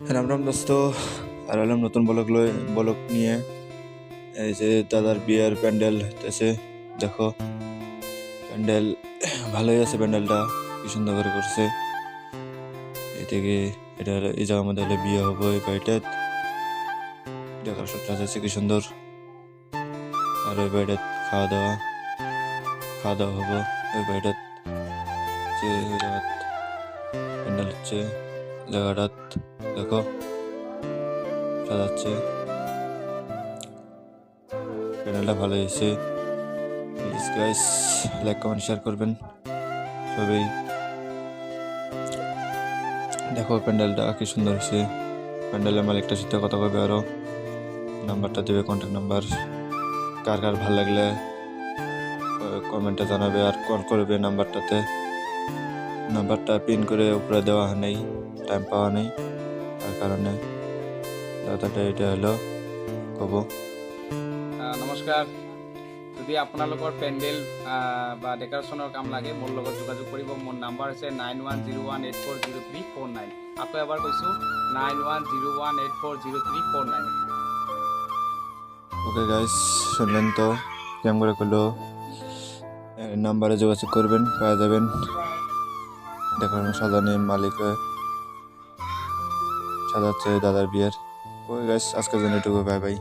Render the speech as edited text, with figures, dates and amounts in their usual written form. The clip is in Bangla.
রাম রাম দোস্ত, আর এলাম নতুন ব্লগ নিয়ে। এই যে দাদার বিয়ের প্যান্ডেল হইতেছে, দেখো প্যান্ডেল ভালোই আছে। প্যান্ডেলটা কি সুন্দর করে করছে। এদিকে এটা এই জায়গার মধ্যে হলে বিয়ে হবো এই বাড়িটা, দেখার সাজাচ্ছে কি সুন্দর। আর ওই বাড়িটা খাওয়া দাওয়া হবো ওই বাড়িটা। যে ওই জায়গা প্যান্ডেল হচ্ছে জায়গাটা, দেখো সাজাচ্ছে। প্যান্ডেলটা ভালো হয়েছে। Please guys, like comment share করবেন সবাই। দেখো প্যান্ডেলটা কি সুন্দর হয়েছে। প্যান্ডেলের মালিকটার সাথে কথা কবে, আরো নাম্বারটা দেবে, কন্ট্যাক্ট নাম্বার। কার কার ভালো লাগলে কমেন্টে জানাবে আর কল করবে নাম্বারটাতে। নাম্বারটা পিন করে উপরে দেওয়া নেই, টাইম পাওয়া নেই, তার কারণে দাদাটা এটা হলো কব। নমস্কাৰ। যদি আপোনালোকৰ পেণ্ডেল বা ডেকৰেশ্যনৰ কাম লাগে মোৰ লগত যোগাযোগ কৰিব। মোৰ নাম্বাৰ হৈছে 9101840349। আকৌ এবাৰ কৈছোঁ 9101840349। ওকে গাইস, শুনলেন তো কেমন করে করলো। নাম্বারে যোগাযোগ করবেন, পাওয়া যাবেন। দেখানো সাজানো মালিক সাজাচ্ছে দাদার বিয়ের। ওকে গাইস, আজকের জন্য এটুকু, বাই বাই।